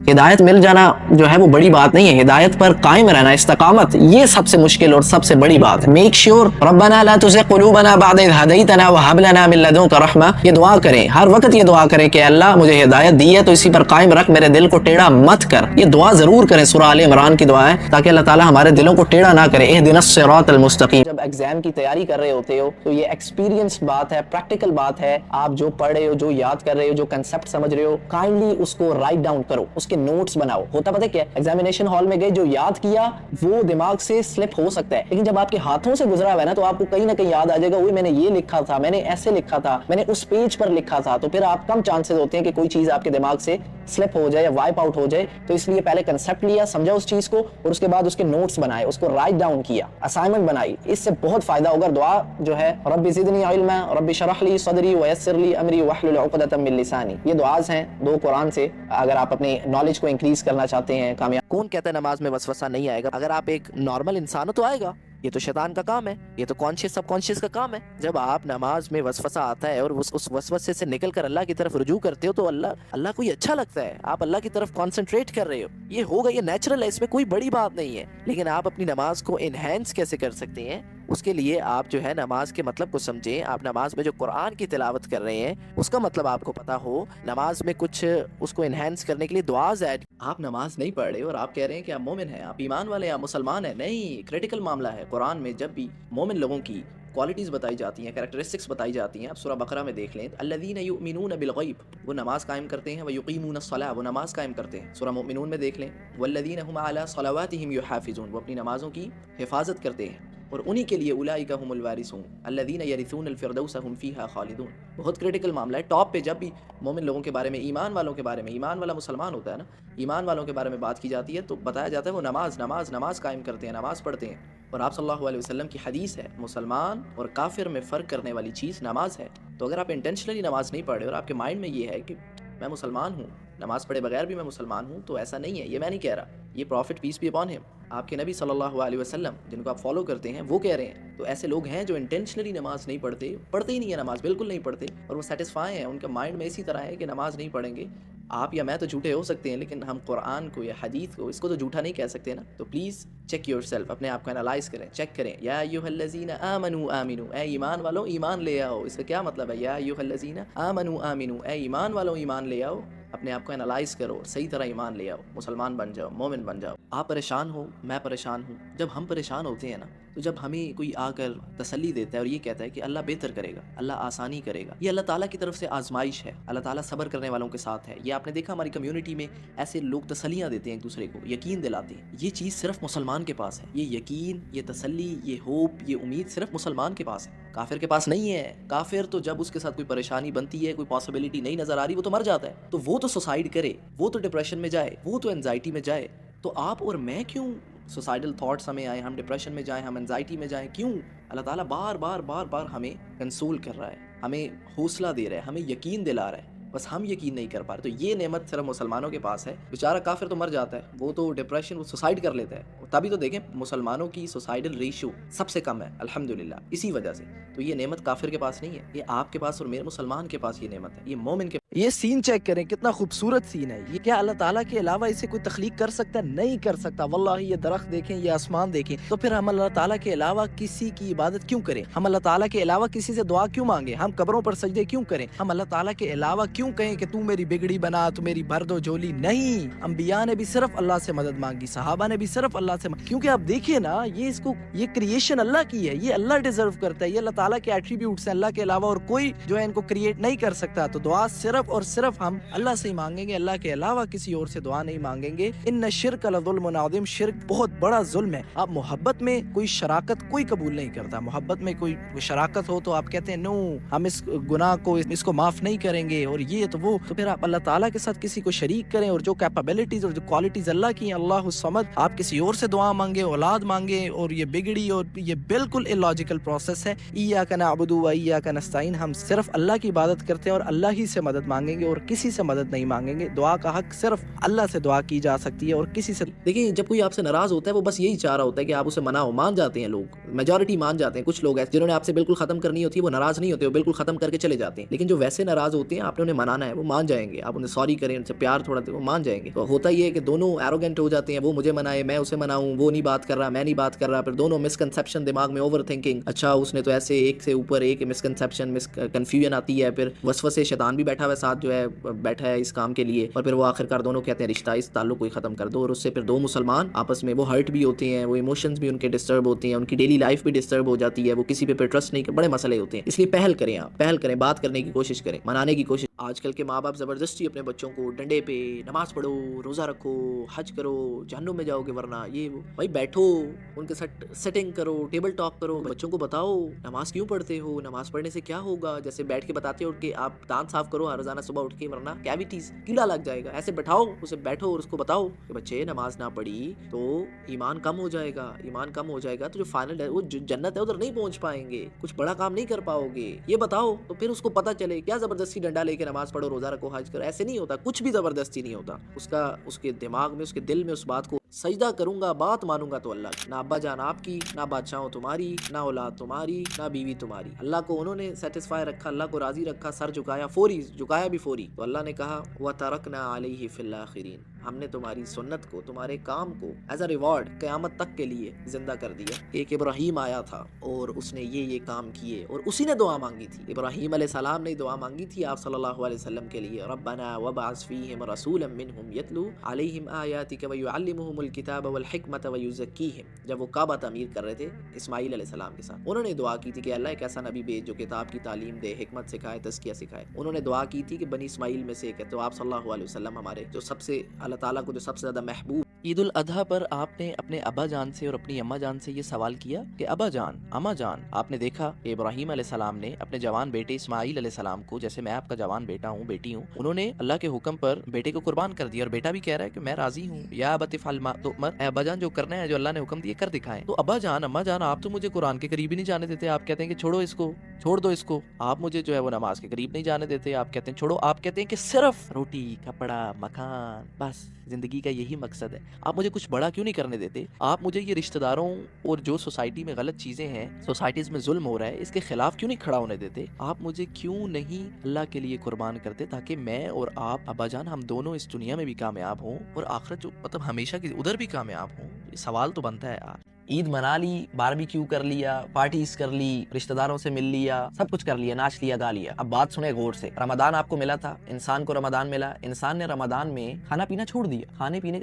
ہدایت مل جانا جو ہے وہ بڑی بات نہیں ہے، ہدایت پر قائم رہنا، استقامت، یہ سب سے مشکل اور سب سے بڑی بات ہے۔ میک شیور ربنا لا تزغ قلوبنا بعد اذ ہدیتنا وہب لنا من لدنک رحمہ، یہ دعا کریں، ہر وقت یہ دعا کریں کہ اللہ مجھے ہدایت دی ہے تو اسی پر قائم رکھ، میرے دل کو ٹیڑھا مت کر۔ یہ دعا ضرور کریں، سورہ آل عمران کی دعا ہے، تاکہ اللہ تعالی ہمارے دلوں کو ٹیڑھا نہ کرے۔ اہدنا الصراط المستقیم۔ جب ایگزام کی تیاری کر رہے ہوتے ہو تو یہ ایکسپیرینس بات ہے، پریکٹیکل بات ہے، آپ جو پڑھ رہے ہو، جو یاد کر رہے ہو، جو کنسپٹ سمجھ رہے ہو، کائنڈلی اس کو رائٹ ڈاؤن کرو، اس کے نوٹس بناؤ۔ ہوتا پتہ کیا ایگزامینیشن ہال میں گئے، جو یاد کیا وہ دماغ سے سلپ ہو سکتا ہے، لیکن جب آپ کے ہاتھوں سے گزرا ہوا ہے نا تو آپ کو کہیں نہ کہیں یاد آ جائے گا، وہی میں نے یہ لکھا تھا، میں نے ایسے لکھا تھا، میں نے اس پیج پر لکھا تھا، تو پھر آپ کم چانسز ہوتے ہیں کہ کوئی چیز آپ کے دماغ سے سلپ ہو جائے یا وائپ آؤٹ ہو جائے۔ تو اس لیے پہلے کنسپٹ لیا، سمجھا اس چیز کو، اور اس کے بعد اس کے نوٹس بنائے، اس کو رائٹ ڈاؤن کیا، اسائنمنٹ بنائی، اس سے بہت فائدہ ہوگا۔ دعا جو ہے رب زدنی علما رب شرح لی صدری ویسر لی امری واحلل عقدۃ من لسانی، یہ دعاز ہیں 2 قرآن سے، اگر آپ اپنی نالج کو انکریز کرنا چاہتے ہیں۔ کامیاب کون کہتا ہے نماز میں وسوسہ نہیں آئے گا؟ اگر آپ ایک نارمل انسان ہو تو آئے گا، یہ تو شیطان کا کام ہے، یہ تو کانشیس سب کانشیس کا کام ہے۔ جب آپ نماز میں وسوسہ آتا ہے اور اس وسوسے سے نکل کر اللہ کی طرف رجوع کرتے ہو تو اللہ کو یہ اچھا لگتا ہے، آپ اللہ کی طرف کانسنٹریٹ کر رہے ہو، یہ ہوگا، یہ نیچرل ہے، اس میں کوئی بڑی بات نہیں ہے۔ لیکن آپ اپنی نماز کو انہینس کیسے کر سکتے ہیں؟ اس کے لیے آپ جو ہے نماز کے مطلب کو سمجھیں۔ آپ نماز میں جو قرآن کی تلاوت کر رہے ہیں اس کا مطلب آپ کو پتا ہو، نماز میں کچھ اس کو انہینس کرنے کے لیے دعاز ایڈ۔ آپ نماز نہیں پڑھ رہے اور آپ کہہ رہے ہیں کہ آپ مومن ہیں، آپ ایمان والے ہیں، آپ مسلمان ہیں، نہیں، کریٹیکل معاملہ ہے۔ قرآن میں جب بھی مومن لوگوں کی کوالٹیز بتائی جاتی ہیں، کریکٹرسٹکس بتائی جاتی ہیں، آپ سورہ بقرہ میں دیکھ لیں، الذین یؤمنون بالغیب، وہ نماز قائم کرتے ہیں، ویقیمون الصلاۃ، وہ نماز قائم کرتے ہیں۔ سورہ مومنون میں دیکھ لیں، والذین هم علی صلواتہم یحافظون، وہ اپنی نمازوں کی حفاظت کرتے ہیں، اور انہی کے لیے اولئک هم الوارثون الذین یرثون الفردوس هم فیہا خالدون۔ بہت کریٹیکل معاملہ ہے۔ ٹاپ پہ جب بھی مومن لوگوں کے بارے میں، ایمان والوں کے بارے میں، ایمان والا مسلمان ہوتا ہے نا، ایمان والوں کے بارے میں بات کی جاتی ہے تو بتایا جاتا ہے وہ نماز قائم کرتے ہیں، نماز پڑھتے ہیں۔ اور آپ صلی اللہ علیہ وسلم کی حدیث ہے، مسلمان اور کافر میں فرق کرنے والی چیز نماز ہے۔ تو اگر آپ انٹینشنلی نماز نہیں پڑھ رہے اور آپ کے مائنڈ میں یہ ہے کہ میں مسلمان ہوں، نماز پڑھے بغیر بھی میں مسلمان ہوں، تو ایسا نہیں ہے، یہ میں نہیں کہہ رہا، یہ profit piece be upon him, آپ کے نبی صلی اللہ علیہ وسلم جن کو آپ فالو کرتے ہیں وہ کہہ رہے ہیں۔ تو ایسے لوگ ہیں جو انٹینشنلی نماز نہیں پڑھتے ہی نہیں ہے، نماز بالکل نہیں پڑھتے، اور وہ سیٹسفائی ہیں، ان کا مائنڈ میں اسی طرح ہے کہ نماز نہیں پڑھیں گے۔ آپ یا میں تو جھوٹے ہو سکتے ہیں، لیکن ہم قرآن کو یا حدیث کو، اس کو تو جھوٹا نہیں کہہ سکتے نا۔ تو پلیز چیک یور سیلف، اپنے آپ کو انالائز کریں، چیک کریں۔ یا ایھا الذین آمنوا آمنوا، اے ایمان والو ایمان لے آؤ۔ اس کا کیا مطلب ہے؟ یا ایھا الذین آمنوا آمنوا، اے ایمان والو ایمان لے آؤ، اپنے آپ کو انالائز کرو، صحیح طرح ایمان لے آؤ، مسلمان بن جاؤ، مومن بن جاؤ۔ آپ پریشان ہو، میں پریشان ہوں، جب ہم پریشان ہوتے ہیں نا تو جب ہمیں کوئی آ کر تسلی دیتا ہے اور یہ کہتا ہے کہ اللہ بہتر کرے گا، اللہ آسانی کرے گا، یہ اللہ تعالیٰ کی طرف سے آزمائش ہے، اللہ تعالیٰ صبر کرنے والوں کے ساتھ ہے۔ یہ آپ نے دیکھا ہماری کمیونٹی میں ایسے لوگ تسلیاں دیتے ہیں ایک دوسرے کو، یقین دلاتے ہیں، یہ چیز صرف مسلمان کے پاس ہے، یہ یقین، یہ تسلی، یہ ہوپ، یہ امید صرف مسلمان کے پاس ہے، کافر کے پاس نہیں ہے۔ کافر تو جب اس کے ساتھ کوئی پریشانی بنتی ہے، کوئی پاسبلٹی نہیں نظر آ رہی، وہ تو مر جاتا ہے، تو وہ تو سوسائڈ کرے، وہ تو ڈپریشن میں جائے، وہ تو انزائٹی میں جائے، تو آپ اور میں کیوں سوسائڈل تھاٹس ہمیں آئے، ہم ڈپریشن میں جائیں، ہم انزائٹی میں جائیں؟ کیوں؟ اللہ تعالیٰ بار بار ہمیں کنسول کر رہا ہے، ہمیں حوصلہ دے رہا ہے، ہمیں یقین دلا رہا ہے، بس ہم یقین نہیں کر پا رہے۔ تو یہ نعمت صرف مسلمانوں کے پاس ہے۔ بیچارہ کافر تو مر جاتا ہے، وہ تو ڈپریشن، وہ سوسائڈ کر لیتا ہے، تبھی تو دیکھیں مسلمانوں کی سوسائڈل ریشو سب سے کم ہے الحمدللہ، اسی وجہ سے۔ تو یہ نعمت کافر کے پاس نہیں ہے، یہ آپ کے پاس اور میرے مسلمان کے پاس یہ نعمت ہے، یہ مومن کے۔ یہ سین چیک کریں، کتنا خوبصورت سین ہے یہ۔ کیا اللہ تعالیٰ کے علاوہ اسے کوئی تخلیق کر سکتا ہے؟ نہیں کر سکتا۔ واللہ یہ درخت دیکھیں، یہ آسمان دیکھیں، تو پھر ہم اللہ تعالیٰ کے علاوہ کسی کی عبادت کیوں کریں؟ ہم اللہ تعالیٰ کے علاوہ کسی سے دعا کیوں مانگیں؟ ہم قبروں پر سجدے کیوں کریں؟ ہم اللہ تعالیٰ کے علاوہ کیوں کہیں کہ تو میری بگڑی بنا، تو میری بھر دو جھولی؟ نہیں، انبیاء نے بھی صرف اللہ سے مدد مانگی، صحابہ نے بھی صرف اللہ سے کیونکہ آپ دیکھیں نا، یہ کریشن اللہ کی ہے، یہ اللہ ڈیزرو کرتا ہے، یہ اللہ تعالیٰ کے ایٹریبیوٹس ہیں، اللہ کے علاوہ اور کوئی جو ہے ان کو کریٹ نہیں کر سکتا۔ تو دعا صرف اور صرف ہم اللہ سے ہی مانگیں گے، اللہ کے علاوہ کسی اور سے دعا نہیں مانگیں گے۔ ان الشرک لظلم عظیم، شرک بہت بڑا ظلم ہے۔ آپ محبت میں کوئی شراکت کوئی قبول نہیں کرتا، محبت میں کوئی شراکت ہو تو آپ کہتے ہیں نو، ہم اس گناہ کو، اس کو معاف نہیں کریں گے، اور یہ تو وہ، تو پھر آپ اللہ تعالیٰ کے ساتھ کسی کو شریک کریں، اور جو کیپیبلٹیز اور جو کوالٹیز اللہ کی ہیں، اللہ الصمد، آپ کسی اور سے دعا مانگے، اولاد مانگے، اور یہ بگڑی، اور یہ بالکل illogical پروسیس ہے۔ ایاک نعبد و ایاک نستعین، ہم صرف اللہ کی عبادت کرتے ہیں اور اللہ ہی سے مدد مانگیں گے اور کسی سے مدد نہیں مانگیں گے. دعا کا حق صرف اللہ سے دعا کی جا سکتی ہے اور کسی سے. دیکھیں جب کوئی آپ سے ناراض ہوتا ہے وہ بس یہی چاہ رہا ہوتا ہے کہ آپ اسے مناؤ. مان جاتے ہیں لوگ, میجورٹی مان جاتے ہیں. کچھ لوگ ایسے جنہوں نے آپ سے بالکل ختم کرنی ہوتی ہے وہ ناراض نہیں ہوتے, وہ بالکل ختم کر کے چلے جاتے ہیں. لیکن جو ویسے ناراض ہوتے ہیں آپ نے انہیں منانا ہے, وہ مان جائیں گے. آپ انہیں سوری کریں, ان سے پیار تھوڑا دیں, وہ مان جائیں گے. تو ہوتا یہ ہے کہ دونوں ایروگینٹ ہو جاتے ہیں, وہ مجھے منائے میں اسے مناؤں, وہ نہیں بات کر رہا میں نہیں بات کر رہا. پھر دونوں مسکنسیپشن دماغ میں, اوور تھنکنگ, اچھا اس نے تو ایسے ایک سے اوپر ایک مسکنسیپشن کنفیوژن آتی ہے. پھر وسوسے شیطان بھی بیٹھا ہوا ساتھ جو ہے بیٹھا ہے اس کام کے لیے, اور پھر وہ آخرکار دونوں کہتے ہیں رشتہ اس تعلق کو ہی ختم کر دو. اور اس سے پھر دو مسلمان آپس میں وہ ہرٹ بھی ہوتے ہیں, وہ ایموشنز بھی ان کے ڈسٹرب ہوتے ہیں, ان کی ڈیلی لائف بھی ڈسٹرب ہو جاتی ہے, وہ کسی پہ ٹرسٹ نہیں, بڑے مسئلے ہوتے ہیں. اس لیے پہل کریں, آپ پہل کریں, بات کرنے کی کوشش کریں, منانے کی کوشش. آج کل کے ماں باپ زبردستی اپنے بچوں کو ڈنڈے پہ نماز پڑھو, روزہ رکھو, حج کرو, جہنم میں جاؤ گے ورنہ یہ وہ. بھائی بیٹھو, ان کے ساتھ سیٹنگ کرو, ٹیبل ٹاک کرو, بچوں کو بتاؤ نماز کیوں پڑھتے ہو, نماز پڑھنے سے کیا ہوگا. جیسے بیٹھ کے بتاتے ہو کہ آپ دانت صاف کرو ہر روزانہ صبح اٹھ کے ورنہ کیویٹیز کیڑا لگ جائے گا. ایسے بٹھاؤ اسے, بیٹھو اور اس کو بتاؤ کہ بچے نماز نہ پڑھی تو ایمان کم ہو جائے گا, ایمان کم ہو جائے گا تو جو فائنل ہے وہ جنت ہے ادھر نہیں پہنچ پائیں گے, کچھ بڑا کام نہیں کر پاؤ گے. یہ بتاؤ تو پھر اس کو پتہ چلے. کیا زبردستی ڈنڈا لے کے نماز پڑھو, روزہ رکھو, حج کرو, ایسے نہیں ہوتا. کچھ بھی زبردستی نہیں ہوتا. اس کے دماغ میں, اس کے دل میں اس بات کو سجدہ کروں گا, بات مانوں گا تو اللہ کی. نہ ابا جان آپ کی, نہ بادشاہوں تمہاری, نہ اولاد تمہاری, نہ بیوی تمہاری. اللہ کو انہوں نے سیٹسفائی رکھا, اللہ کو راضی رکھا, سر جھکایا, فوری جھکایا بھی فوری. تو اللہ نے کہا وَتَرَكْنَا عَلَيْهِ فِي الْآخِرِينَ, ہم نے تمہاری سنت کو, تمہارے کام کو ایز اے ریوارڈ قیامت تک کے لیے زندہ کر دیا. ایک ابراہیم آیا تھا اور اس نے یہ کام کیے اور اسی نے دعا مانگی تھی. ابراہیم علیہ السلام نے دعا مانگی تھی آپ صلی اللہ علیہ وسلم کے لیے, ربنا وابعث فیہم رسولا منہم یتلو علیہم آیاتک ویعلمہم الکتاب والحکمت ویزکیہم. جب وہ کعبہ تعمیر کر رہے تھے اسماعیل علیہ السلام کے ساتھ, انہوں نے دعا کی تھی کہ اللہ ایک ایسا نبی بھیج جو کتاب کی تعلیم دے, حکمت سکھائے, تزکیہ سکھائے. انہوں نے دعا کی تھی کہ بنی اسماعیل میں سے ایک ہے. تو آپ صلی اللہ علیہ وسلم ہمارے جو سب سے اللہ تعالیٰ کو جو سب سے زیادہ محبوب. عید الاضحیٰ پر آپ نے اپنے ابا جان سے اور اپنی اماں جان سے یہ سوال کیا کہ ابا جان, اماں جان, آپ نے دیکھا کہ ابراہیم علیہ السلام نے اپنے جوان بیٹے اسماعیل علیہ السلام کو, جیسے میں آپ کا جوان بیٹا ہوں, بیٹی ہوں, انہوں نے اللہ کے حکم پر بیٹے کو قربان کر دیا, اور بیٹا بھی کہہ رہا ہے کہ میں راضی ہوں, یا ابت افعل ما تؤمر, اے ابا جان جو کرنا ہے, جو اللہ نے حکم دیا کر دکھائیں. تو ابا جان, اماں جان, آپ تو مجھے قرآن کے قریب ہی نہیں جانے دیتے. آپ کہتے ہیں کہ چھوڑو اس کو, چھوڑ دو اس کو. آپ مجھے جو ہے وہ نماز کے قریب نہیں جانے دیتے. آپ کہتے ہیں چھوڑو. آپ کہتے ہیں کہ صرف روٹی, کپڑا, مکان, بس زندگی کا یہی مقصد ہے. آپ مجھے کچھ بڑا کیوں نہیں کرنے دیتے؟ آپ مجھے یہ رشتہ داروں اور جو سوسائٹی میں غلط چیزیں ہیں, سوسائٹیز میں ظلم ہو رہا ہے, اس کے خلاف کیوں نہیں کھڑا ہونے دیتے؟ آپ مجھے کیوں نہیں اللہ کے لیے قربان کرتے تاکہ میں اور آپ ابا جان ہم دونوں اس دنیا میں بھی کامیاب ہوں اور آخرت جو مطلب ہمیشہ کی ادھر بھی کامیاب ہوں؟ یہ سوال تو بنتا ہے یار. عید منا لی, باربیکیو کر لیا, پارٹیز کر لی, رشتہ داروں سے مل لیا, سب کچھ کر لیا, ناچ لیا, گا لیا. اب بات سنیں غور سے. رمضان آپ کو ملا تھا, انسان کو رمضان ملا, انسان نے رمضان میں کھانا پینا چھوڑ دیا. کھانے پینے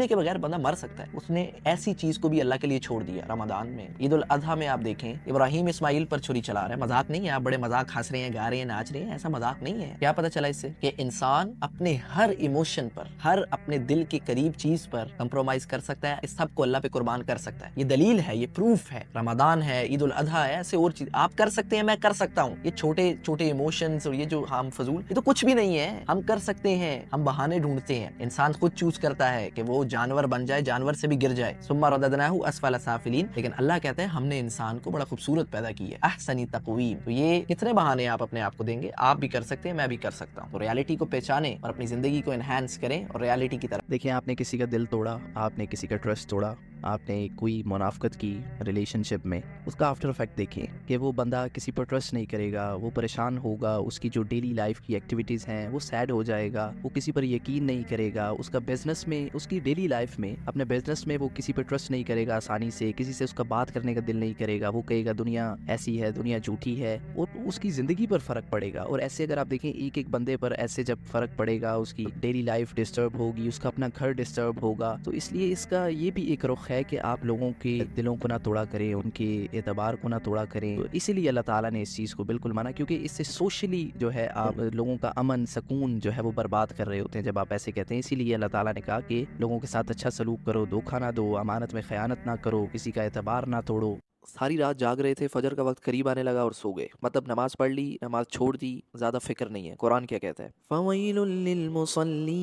کے بغیر بندہ مر سکتا ہے. اس نے ایسی چیز کو بھی اللہ کے لیے چھوڑ دیا رمضان میں. عید الاضحیٰ میں آپ دیکھیں ابراہیم اسماعیل پر چھری چلا رہا ہے. مذاق نہیں ہے, آپ بڑے مذاق ہنس رہے ہیں, گا رہے ہیں, ناچ رہے ہیں, ایسا مذاق نہیں ہے. کیا پتہ چلا اس سے کہ انسان اپنے ہر ایموشن پر, ہر اپنے دل کے قریب چیز پر کمپرومائز کر سکتا ہے, اس سب کو اللہ پہ قربان کر سکتا ہے. یہ دلیل ہے, یہ پروف ہے. رمضان ہے, عید الاضحیٰ ہے, ایسے اور چیز آپ کر سکتے ہیں, میں کر سکتا ہوں. یہ چھوٹے چھوٹے ایموشنز اور یہ جو ہم فضول, یہ تو کچھ بھی نہیں ہے. ہم کر سکتے ہیں, ہم بہانے ڈھونڈتے ہیں. انسان خود چوز کرتا ہے کہ وہ جانور بن جائے, جانور سے بھی گر جائے. ثم رددناہ اسفل سافلین. لیکن اللہ کہتے ہیں ہم نے انسان کو بڑا خوبصورت پیدا کی ہے, احسن تقویم. تو یہ کتنے بہانے آپ اپنے آپ کو دیں گے؟ آپ بھی کر سکتے ہیں, میں بھی کر سکتا ہوں. تو ریالٹی کو پہچانیں اور اپنی زندگی کو انہینس کریں اور ریالٹی کی طرف. دیکھیں, آپ نے کسی کا دل توڑا, آپ نے کسی کا ٹرسٹ توڑا, آپ نے کوئی منافقت کی ریلیشن شپ میں, اس کا آفٹر افیکٹ دیکھیں کہ وہ بندہ کسی پر ٹرسٹ نہیں کرے گا, وہ پریشان ہوگا, اس کی جو ڈیلی لائف کی ایکٹیویٹیز ہیں وہ سیڈ ہو جائے گا, وہ کسی پر یقین نہیں کرے گا, اس کا بزنس میں, اس کی ڈیلی لائف میں, اپنے بزنس میں وہ کسی پر ٹرسٹ نہیں کرے گا آسانی سے, کسی سے اس کا بات کرنے کا دل نہیں کرے گا, وہ کہے گا دنیا ایسی ہے, دنیا جھوٹی ہے, اور اس کی زندگی پر فرق پڑے گا. اور ایسے اگر آپ دیکھیں ایک ایک بندے پر ایسے جب فرق پڑے گا, اس کی ڈیلی لائف ڈسٹرب ہوگی, اس کا اپنا گھر ڈسٹرب ہوگا. تو اس لیے اس کا یہ بھی ایک رخ ہے کہ آپ لوگوں کے دلوں کو نہ توڑا کریں, ان کے اعتبار کو نہ توڑا کریں. تو اسی لیے اللہ تعالیٰ نے اس چیز کو بالکل مانا, کیونکہ اس سے سوشلی جو ہے آپ لوگوں کا امن سکون جو ہے وہ برباد کر رہے ہوتے ہیں جب آپ ایسے کہتے ہیں. اسی لیے اللہ تعالیٰ نے کہا کہ لوگوں کے ساتھ اچھا سلوک کرو, دھوکہ نہ دو, امانت میں خیانت نہ کرو, کسی کا اعتبار نہ توڑو. ساری رات جاگ رہے تھے, فجر کا وقت قریب آنے لگا اور سو گئے. مطلب نماز پڑھ لی, نماز چھوڑ دی, زیادہ فکر نہیں ہے. قرآن کیا کہتا ہے؟ فَوَيْلٌ لِّلْمُصَلِّينَ,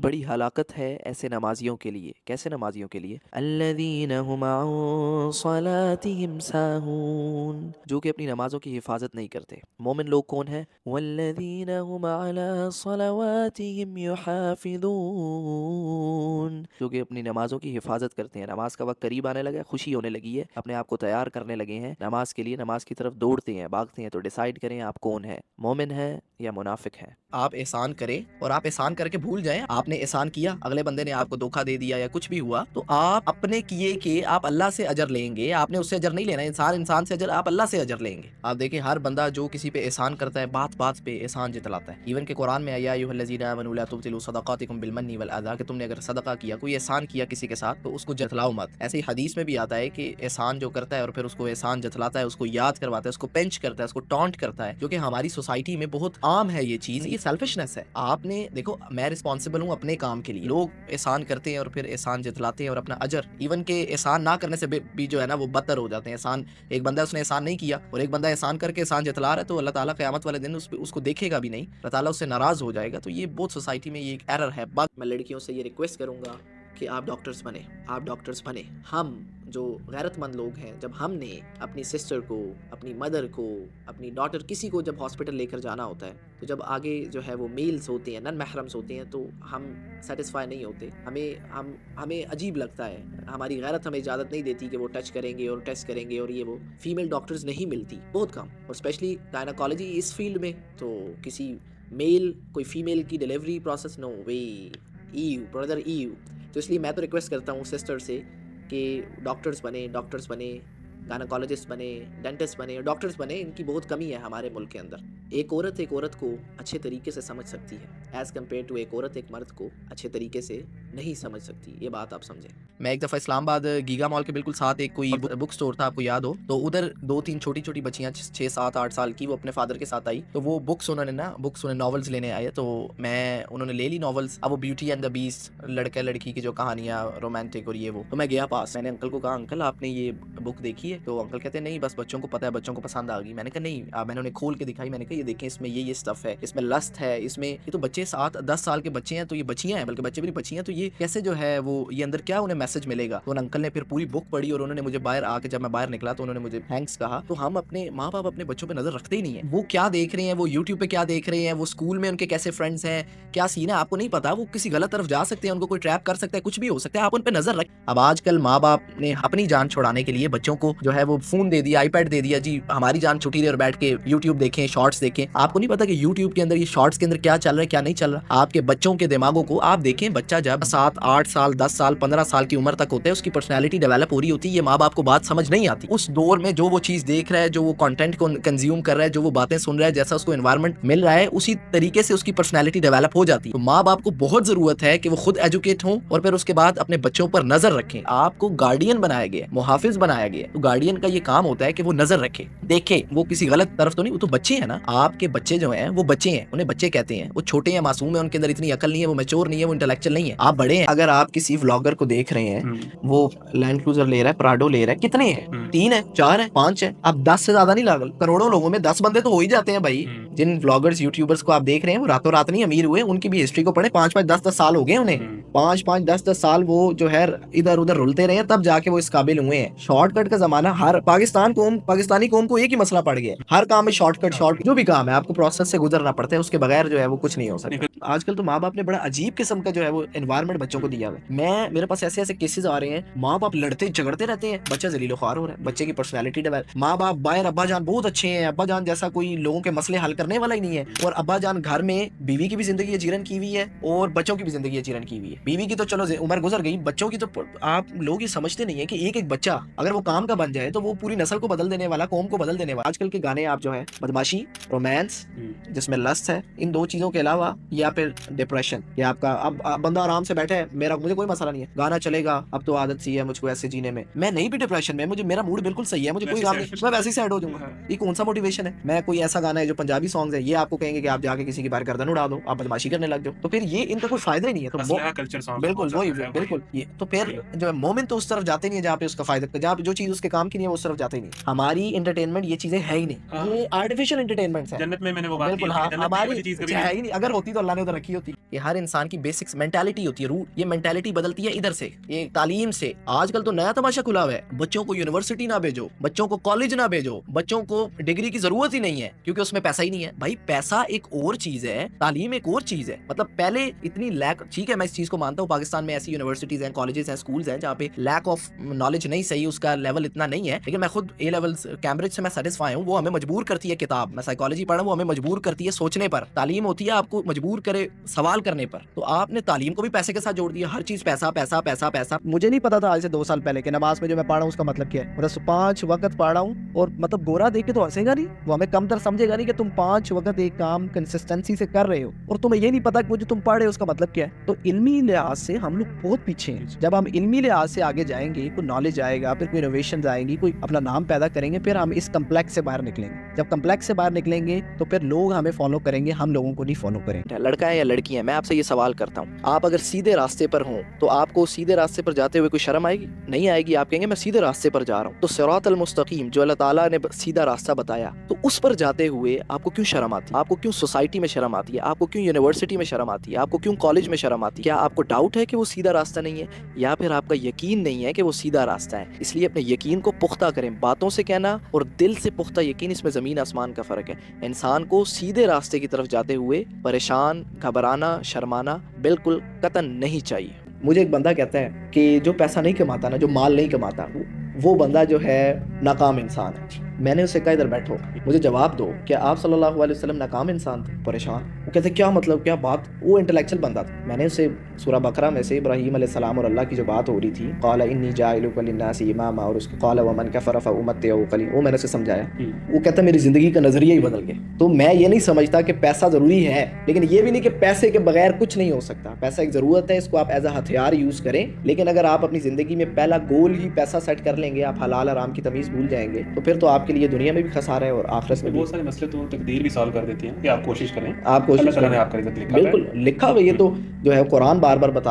بڑی ہلاکت ہے ایسے نمازیوں کے لیے. کیسے نمازیوں کے لیے؟ الذین هم عن صلاتهم ساہون، جو کہ اپنی نمازوں کی حفاظت نہیں کرتے. مومن لوگ کون ہیں؟ والذین هم علی صلواتهم یحافظون، جو کہ اپنی نمازوں کی حفاظت کرتے ہیں. نماز کا وقت قریب آنے لگا ہے، خوشی ہونے لگی ہے، اپنے آپ کو تیار کرنے لگے ہیں نماز کے لیے، نماز کی طرف دوڑتے ہیں، بھاگتے ہیں. تو ڈیسائیڈ کریں آپ کون ہیں، مومن ہے یا منافق ہے. آپ احسان کریں اور آپ احسان کر کے بھول جائیں. آپ نے احسان کیا، اگلے بندے نے آپ کو دھوکہ دے دیا یا کچھ بھی ہوا، تو آپ اپنے کیے کہ آپ اللہ سے اجر لیں گے. آپ نے اس سے اجر نہیں لینا، انسان سے اجر، آپ اللہ سے اجر لیں گے. آپ دیکھیں ہر بندہ جو کسی پہ احسان کرتا ہے بات بات پہ احسان جتلاتا ہے. ایون کہ قرآن میں یا ایھا الذین آمنوا لا تبطلوا صدقاتکم بالمن والاذی، کہ تم نے اگر صدقہ کیا، کوئی احسان کیا کسی کے ساتھ، تو اس کو جتلاؤ مت. ایسے ہی حدیث میں بھی آتا ہے کہ احسان جو کرتا ہے اور پھر اس کو احسان جتلاتا ہے، اس کو یاد کرواتا ہے، اس کو پنچ کرتا ہے، اس کو ٹانٹ کرتا ہے، جو کہ ہماری سوسائٹی میں بہت عام ہے. یہ چیز، یہ سیلفشنس ہے. آپ نے دیکھو، میں رسپانسبل ہوں اپنے کام کے لیے. لوگ احسان کرتے ہیں اور پھر احسان جتلاتے ہیں اور اپنا اجر، ایون کہ احسان نہ کرنے سے بھی جو ہے نا وہ بدتر ہو جاتے ہیں. احسان، ایک بندہ اس نے احسان نہیں کیا اور ایک بندہ احسان کر کے احسان جتلا رہا ہے، تو اللہ تعالیٰ قیامت والے دن اس کو دیکھے گا بھی نہیں. اللہ تعالیٰ اس سے ناراض ہو جائے گا. تو یہ بہت سوسائٹی میں یہ ایک ایرر ہے. میں لڑکیوں سے یہ ریکویسٹ کروں گا کہ آپ ڈاکٹرز بنیں، آپ ڈاکٹرز بنیں. ہم جو غیرت مند لوگ ہیں، جب ہم نے اپنی سسٹر کو، اپنی مدر کو، اپنی ڈاٹر، کسی کو جب ہاسپٹل لے کر جانا ہوتا ہے، تو جب آگے جو ہے وہ میلز ہوتے ہیں، نن محرمز ہوتے ہیں، تو ہم سیٹسفائی نہیں ہوتے. ہمیں عجیب لگتا ہے، ہماری غیرت ہمیں اجازت نہیں دیتی کہ وہ ٹچ کریں گے اور ٹیسٹ کریں گے. اور یہ وہ فیمیل ڈاکٹرز نہیں ملتی، بہت کم. اور اسپیشلی گائناکالوجی اس فیلڈ میں تو کسی میل، کوئی فیمیل کی ڈیلیوری پروسیس، نو وے، ایو برادر ایو. تو اس لیے میں تو ریکویسٹ کرتا ہوں سسٹر سے کہ ڈاکٹرز بنیں، گائناکالوجسٹ بنیں، ڈینٹسٹ بنیں، ڈاکٹرز بنیں. ان کی بہت کمی ہے ہمارے ملک کے اندر. ایک عورت کو اچھے طریقے سے سمجھ سکتی ہے ایز کمپیئر ٹو ایک عورت ایک مرد کو اچھے طریقے سے نہیں سمجھ سکتی. یہ بات آپ سمجھیں. میں ایک دفعہ اسلام آباد گیگا مال کے بالکل ساتھ ایک کوئی بک سٹور تھا، آپ کو یاد ہو، تو ادھر 2-3 چھوٹی چھوٹی بچیاں 6, 7, 8 سال کی، وہ اپنے فادر کے ساتھ آئی. تو وہ انہوں نے ناولز لینے آئے. تو انہوں نے لے لی ناولز. اب وہ بیوٹی اینڈ دا بیسٹ، لڑکا لڑکی کی جو کہانیاں رومانٹک اور یہ وہ. تو میں گیا پاس، میں نے انکل کو کہا انکل آپ نے یہ بک دیکھی ہے؟ تو انکل کہتے ہیں نہیں، بس بچوں کو پتہ ہے، بچوں کو پسند آ گئی. میں نے کہا نہیں. میں نے انہیں کھول کے دکھائی. میں نے کہا یہ دیکھیں، اس میں یہ اسٹف ہے، اس میں لسٹ ہے، اس میں یہ تو بچے 7-10 سال کے بچے ہیں، تو یہ بچیاں ہیں، بلکہ بچے بھی نہیں، بچیاں. تو یہ کیسے جو ہے وہ یہ اندر کیا انہیں میسج ملے گا؟ تو انکل نے پھر پوری بک پڑھی اور انہوں نے مجھے باہر آ کے، جب میں باہر نکلا تو انہوں نے مجھے تھینکس کہا. تو ہم اپنے ماں باپ اپنے بچوں پہ نظر رکھتے ہی نہیں ہیں. وہ کیا دیکھ رہے ہیں، وہ یوٹیوب پہ کیا دیکھ رہے ہیں، وہ اسکول میں ان کے کیسے فرینڈس ہیں، کیا سین ہے، آپ کو نہیں پتا. وہ کسی غلط طرف جا سکتے ہیں، ان کو کوئی ٹریپ کر سکتا ہے، کچھ بھی ہو سکتا ہے. آپ ان پہ نظر رکھ. اب آج کل ماں باپ نے اپنی جان چھڑانے کے لیے بچوں کو جو ہے وہ فون دے دیا، آئی پیڈ دے دیا، جی ہماری جان چھٹی رہے اور بیٹھ کے یوٹیوب دیکھیں، شارٹس دیکھیں. آپ کو نہیں پتا کہ یوٹیوب کے اندر، یہ شارٹس کے اندر کیا چل رہا ہے، کیا نہیں چل رہا. آپ کے بچوں کے دماغوں کو آپ دیکھیں. بچہ جب 7-8 سال، 10 سال، 15 سال کی عمر تک ہوتا ہے، اس کی پرسنالٹی ڈیولپ ہو رہی ہوتی ہے. یہ ماں باپ کو بات سمجھ نہیں آتی. اس دور میں جو وہ چیز دیکھ رہا ہے، جو وہ کنٹینٹ کو کنزیوم کر رہا ہے، جو وہ باتیں سن رہا ہے، جیسا اس کو انوائرمنٹ مل رہا ہے، اسی طریقے سے اس کی پرسنالٹی ڈیولپ ہو جاتی ہے. تو ماں باپ کو بہت ضرورت ہے کہ وہ خود ایجوکیٹ ہوں اور پھر اس کے بعد اپنے بچوں پر نظر رکھیں. آپ کو گارڈین بنایا گیا ہے، محافظ بنایا گیا ہے. تو گارڈین کا یہ کام ہوتا ہے کہ وہ نظر رکھے، دیکھے وہ کسی غلط طرف تو نہیں. وہ تو بچے ہیں نا، آپ کے بچے جو ہیں وہ بچے ہیں، انہیں بچے کہتے ہیں. وہ چھوٹے ہیں، معصوم ہیں، ان کے اندر اتنی عقل نہیں ہے، وہ میچور نہیں ہے، وہ انٹلیکچوئل نہیں ہے. آپ بڑے ہیں. اگر آپ کسی ولاگر کو دیکھ رہے ہیں، وہ لینڈ کروزر لے رہا ہے، پراڈو لے رہا ہے، کتنے ہیں؟ 3 ہیں، 4 ہیں، 5 ہیں. اب 10 سے زیادہ نہیں لاگل. کروڑوں لوگوں میں 10 بندے تو ہو ہی جاتے ہیں بھائی. جن ولاگرز، یوٹیوبرز کو آپ دیکھ رہے ہیں، وہ راتوں رات نہیں امیر ہوئے. ان کی بھی ہسٹری کو پڑھیں. 5-5, 10-10 سال ہو گئے انہیں. 5-5, 10-10 سال وہ جو ہے ادھر ادھر رلتے رہے ہیں، تب جا کے وہ اس قابل ہوئے ہیں. شارٹ کٹ کا زمانہ، ہر پاکستانی قوم کو ایک ہی مسئلہ پڑ گیا ہے. ہر کام میں شارٹ کٹ، جو بھی کام ہے آپ کو پروسیس سے گزرنا پڑتا ہے. اس کے بغیر جو ہے وہ کچھ نہیں ہو سکتا. آج کل تو ماں باپ نے بڑا عجیب قسم کا جو ہے وہ انوائرمنٹ بچوں کو دیا ہے. میرے پاس ایسے کیسز آ رہے ہیں، ماں باپ لڑتے جھگڑتے رہتے ہیں، بچہ ذلیل و خوار ہو رہا ہے، بچے کی پرسنالٹی ڈیولپ. ماں باپ باہر ابا جان بہت اچھے ہیں، ابا جان جیسا کوئی لوگوں کے مسئلے حل کرنے والا ہی نہیں ہے. اور ابا جان گھر میں بیوی کی بھی زندگی اجیرن کی ہوئی ہے اور بچوں کی بھی زندگی اجیرن کی ہوئی ہے. بیوی کی تو چلو عمر گزر گئی، بچوں کی تو آپ لوگ یہ سمجھتے نہیں ہیں کہ ایک بچہ اگر وہ کام کا بن جائے تو وہ پوری نسل کو بدل دینے والا، قوم کو بدل دینے والا. آج کل کے گانے آپ جو ہے بدماشی، رومانس جس میں لسٹ ہے، ان 2 چیزوں کے علاوہ، یا پھر ڈپریشن، یا آپ کا اب بندہ آرام سے بیٹھا ہے، مجھے کوئی مسئلہ نہیں ہے، گانا چلے گا، اب تو عادت سی ہے مجھ کو ایسے جینے میں. میں نہیں بھی ڈپریشن میں، میرا موڈ بالکل صحیح ہے، مجھے کوئی کام نہیں، میں ویسے ہی سیڈ ہو جاؤں گا. یہ کون سا موٹیویشن ہے؟ میں کوئی ایسا گانا ہے جو پنجابی سانگز ہے، یہ آپ کو کہیں گے کہ آپ جا کے کسی کی باہر گردن اڑا دو، آپ بدماشی کرنے لگ جاؤ، تو پھر یہ ان کا کوئی فائدہ ہی نہیں ہے. تو کلچر سانگ بالکل وہی بالکل یہ تو پھر جو ہے مومن تو اس طرف جاتے نہیں ہے جہاں پہ اس کا فائدہ، جہاں پہ جو چیز اس کے کام کی نہیں ہے وہ اس طرف جاتے ہی نہیں. ہماری انٹرٹینمنٹ یہ چیزیں ہے ہی نہیں، یہ آرٹیفیشل انٹرٹینمنٹ ہے. جنت میں نے وہ بات کی بالکل ہے ہاں، کہ جنت میں ہماری کوئی چیز کبھی ہے ہی نہیں، اگر ہوتی تو اللہ نے ادھر رکھی ہوتی. یہ ہر انسان کی بیسکس مینٹالٹی ہوتی ہے، روٹ. یہ مینٹالٹی بدلتی ہے ادھر سے، یہ تعلیم سے. آج کل تو نیا تماشا کھلا ہوا ہے، بچوں کو یونیورسٹی نہ بھیجو، بچوں کو کالج نہ بھیجو، بچوں کو ڈگری کی ضرورت ہی نہیں ہے کیونکہ اس میں پیسہ ہی نہیں ہے. بھائی پیسہ ایک اور چیز ہے، تعلیم ایک اور چیز ہے. مطلب پہلے اتنی لیک، ٹھیک ہے میں اس چیز کو مانتا ہوں، پاکستان میں ایسی یونیورسٹیز ہیں، کالجز ہیں، اسکولز ہیں جہاں پہ لیک آف نالج نہیں صحیح، اس کا لیول اتنا نہیں ہے. لیکن میں خود اے لیولز کیمبرج سے میں سیٹسفائی ہوں، وہ ہمیں مجبور کرتی ہے کتاب، میں سائیکالوجی پڑھا ہوں، وہ ہمیں مجبور کرتی ہے سوچنے پر. تعلیم ہوتی ہے آپ کو مجبور کرے سوال کرنے پر. تو آپ نے تعلیم کو بھی پیسے کے ساتھ جوڑ دیا، ہر چیز پیسہ پیسہ پیسہ پیسہ. مجھے نہیں پتا تھا آج سے 2 سال پہلے کہ نماز میں جو میں پڑھ رہا ہوں اس کا مطلب کیا ہے. بس 5 وقت پڑھ رہا ہوں اور مطلب گورا دیکھ کے تو ہنسے گا نہیں، وہ ہمیں کم تر سمجھے گا نہیں کہ تم 5 وقت ایک کام کنسسٹنسی سے کر رہے ہو اور تمہیں یہ نہیں پتا کہ وہ جو تم پڑھ رہے ہو اس کا مطلب کیا ہے. تو علمی لحاظ سے ہم لوگ بہت پیچھے ہیں. جب ہم علمی لحاظ سے آگے جائیں گے، کوئی نالج آئے گا، پھر کوئی انوویشنز آئیں گی، کوئی اپنا نام پیدا کریں گے، پھر ہم اس کمپلیکس سے باہر نکلیں گے. جب کمپلیکس سے باہر نکلیں گے تو پھر لوگ ہمیں فالو کریں گے، ہم لوگوں کو نہیں فالو کریں گے. لڑکا ہے یا لڑکی ہے، میں آپ سے یہ سوال کرتا ہوں، آپ اگر سیدھے راستے پر ہوں تو آپ کو سیدھے راستے پر جاتے ہوئے کوئی شرم آئے گی؟ نہیں آئے گی. آپ کہیں گے میں سیدھے راستے پر جا رہا ہوں. تو صراط المستقیم جو اللہ تعالیٰ نے سیدھا راستہ بتایا، تو اس پر جاتے ہوئے آپ کو کیوں شرم آتی ہے؟ آپ کو کیوں سوسائٹی میں شرم آتی ہے؟ آپ کو کیوں یونیورسٹی میں شرم آتی ہے؟ آپ کو کیوں کالج میں شرم آتی ہے؟ کیا آپ کو ڈاؤٹ ہے کہ وہ سیدھا راستہ نہیں ہے، یا پھر آپ کا یقین نہیں ہے کہ وہ سیدھا راستہ ہے؟ اس لیے اپنے یقین کو پختہ کریں. باتوں سے کہنا اور دل سے پختہ یقین، اس میں زمین آسمان کا فرق ہے. انسان کو سیدھے راستے کی طرف جاتے ہوئے پریشان، گھبرانا، شرمانا بالکل قطعاً نہیں چاہیے. مجھے ایک بندہ کہتا ہے کہ جو پیسہ نہیں کماتا نا، جو مال نہیں کماتا، وہ بندہ جو ہے ناکام انسان ہے. میں نے اسے کہا ادھر بیٹھو، مجھے جواب دو کہ آپ صلی اللہ علیہ وسلم ناکام انسان تھے؟ پریشان. وہ کہتے کیا مطلب، کیا بات؟ وہ انٹلیکچوئل بندہ تھا. میں نے اسے سورہ بقرہ میں سے ابراہیم علیہ السلام اور اللہ کی جو بات ہو رہی تھی، قال انی جاعلک للناس اماما، اور اس کو قال ومن کفر فامتعه قلیلا، وہ میں نے اسے سمجھایا. وہ کہتا میری زندگی کا نظریہ ہی بدل گیا. تو میں یہ نہیں سمجھتا کہ پیسہ ضروری ہے، لیکن یہ بھی نہیں کہ پیسے کے بغیر کچھ نہیں ہو سکتا. پیسہ ایک ضرورت ہے، اس کو آپ ایز اے ہتھیار یوز کریں، لیکن اگر آپ اپنی زندگی میں پہلا گول ہی پیسہ سیٹ کر لیں گے، آپ حلال حرام کی تمیز بھول جائیں گے، تو پھر تو آپ کے لیے دنیا میں بھی خسارہ ہے اور آخرت میں بھی. بہت سارے مسئلے تو تقدیر بھی سالو کر دیتی ہیں کہ آپ کوشش کریں، آپ کوشش اللہ تعالیٰ نے کریں. آپ کا رزق لکھا ہے. بالکل لکھا ہوا، یہ تو جو ہے قرآن بار بار بتا